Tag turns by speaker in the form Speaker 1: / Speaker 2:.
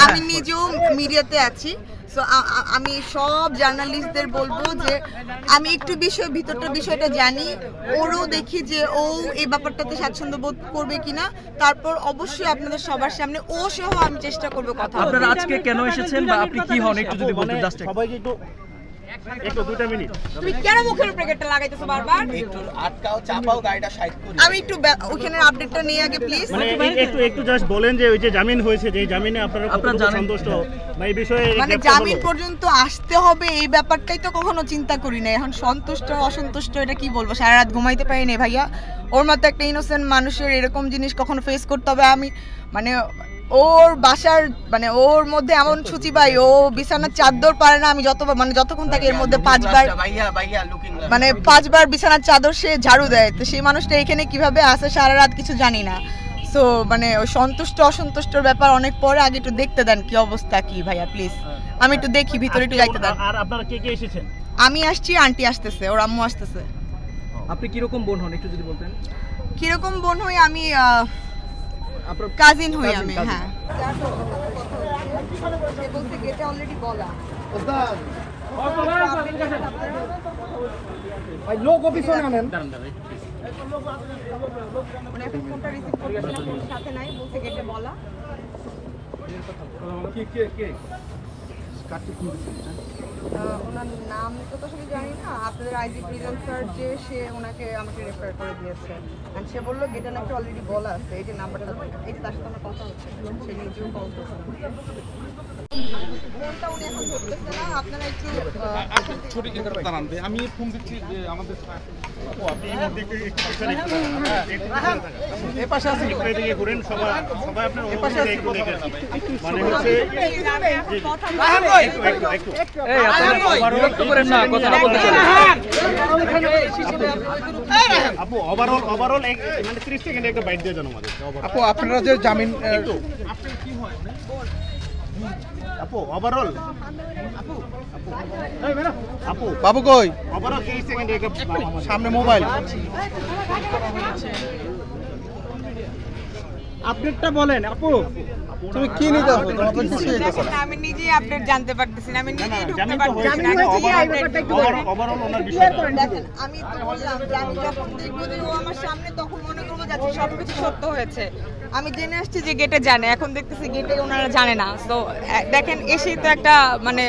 Speaker 1: আমি নিজেও মিডিয়াতে আছি, সো আমি সব জার্নালিস্টদের বলবো যে আমি একটু ভিতরটা বিষয়টা জানি, ওরও দেখি যে ও এই ব্যাপারটাতে স্বাচ্ছন্দ্য বোধ করবে কিনা, তারপর অবশ্যই আপনাদের সবার সামনে ও সহ আমি চেষ্টা করবো কথা।
Speaker 2: আপনারা আজকে কেন এসেছেন বা আপনি কি হন একটু যদি বলতেন জাস্ট সবাইকে একটু 2 মিনিট।
Speaker 1: তুমি কেন মুখের উপরে গেটটা লাগাইতেছো বারবার? একটু আটকাও চাপাও গাড়িটা সাইড করি। আমি একটু ওখানে আপডেটটা নিয়ে আগে প্লিজ।
Speaker 3: মানে একটু জাস্ট বলেন যে ওই যে জামিন হয়েছে, যে জামিনে আপনারা কতটুকু সন্তুষ্ট বা এই বিষয়ে
Speaker 1: মানে জামিন পর্যন্ত আসতে হবে এই ব্যাপারটাই তো কখনো চিন্তা করি না। এখন সন্তুষ্ট অসন্তুষ্ট এটা কি বলবো, সারা রাত ঘুমাইতে পারি না ভাইয়া। ওর মতো একটা ইনোসেন্ট মানুষের এরকম জিনিস কখনো ফেস করতে হবে। আমি মানে ওর বাসার মানে ওর মধ্যে এমন ছুচি পাই, ও বিছানার চাদর পারে না। আমি যতক্ষণ থাকে এর মধ্যে 5 বার বিছানার চাদর সে ঝাড়ু দেয়। তো সেই মানুষটা এখানে কিভাবে আসে সারা রাত কিছু জানি না। সো মানে সন্তুষ্ট অসন্তুষ্টর ব্যাপার অনেক পরে, আগে একটু দেখতে দেন কি অবস্থা কি ভাইয়া প্লিজ। আমি একটু দেখি ভিতরে একটু যাইতে দেন।
Speaker 3: আর আপনারা কে এসেছেন?
Speaker 1: আমি আসছি, আন্টি আসতেছে, ওর আম্মু আসতেছে।
Speaker 2: আপনি কি রকম বোন হন একটু যদি বলতেন?
Speaker 1: কি রকম বোন হই আমি? কাজিন হই আমি। হ্যাঁ, বলতে গেটে অলরেডি বলা
Speaker 4: ভাই লোক অফিসে আনেন।
Speaker 1: মানে এখন ফোনটা রিসিভ করতেছে না, ফোন সাথে নাই, বলতে গেটে বলা।
Speaker 4: কে
Speaker 1: ওনার নাম তো আসলে জানি না। আপনাদের আইজি ফ্রিল্যান্সার যে সে ওনাকে আমাকে রেফার করে দিয়েছে। আর সে বললো গেটে নাকি অলরেডি বলা আছে। এই যে নাম্বারটা, এই যে তার সাথে আমার কথা হচ্ছে, সে নিজেও কল করছে। ফোনটা উনি এখন ধরতেছে না, আপনারা একটু
Speaker 4: ছোট দাঁড়ান, আমি ফোন দিচ্ছি যে আমাদের
Speaker 3: আপনি এই মধ্যে একটু এই পাশে আছেন, একটু এদিকে ঘুরেন। সবাই আপনার এই পাশে একটু দেখেন। মানে হচ্ছে
Speaker 2: এই আপনারা বিরক্ত করেন না, কথা বলতে চান।
Speaker 3: আপু ওভারঅল মানে 30 সেকেন্ডে একটা বাইট দিয়ে জানো আমাদের।
Speaker 4: আপু আপনারা যে জামিন
Speaker 3: আপু ওভারঅল আপু
Speaker 4: বাবু কই?
Speaker 3: ওভারঅল 30 সেকেন্ডে একটা
Speaker 4: সামনে মোবাইল
Speaker 3: আপডেটটা বলেন। আপু
Speaker 4: তুমি কি নিতে হবে? তোমাদের কিছু
Speaker 1: আমি নিজেই আপডেট জানতে পারতেছি না, আমি নিজেই ঢুকতে
Speaker 3: জামিন
Speaker 1: পারতেছি না।
Speaker 3: ওভারঅল ওনার বিষয়টা
Speaker 1: দেখেন, আমি তো বললাম যে আমি যখন দেখবো যে ও আমার সামনে, তখন মনে করবো যাচ্ছে সবকিছু সত্য হয়েছে। আমি জেনে আসছি যে গেটে জানে, এখন দেখতেছি গেটে ওনারা জানে না। তো দেখেন এসেই তো একটা মানে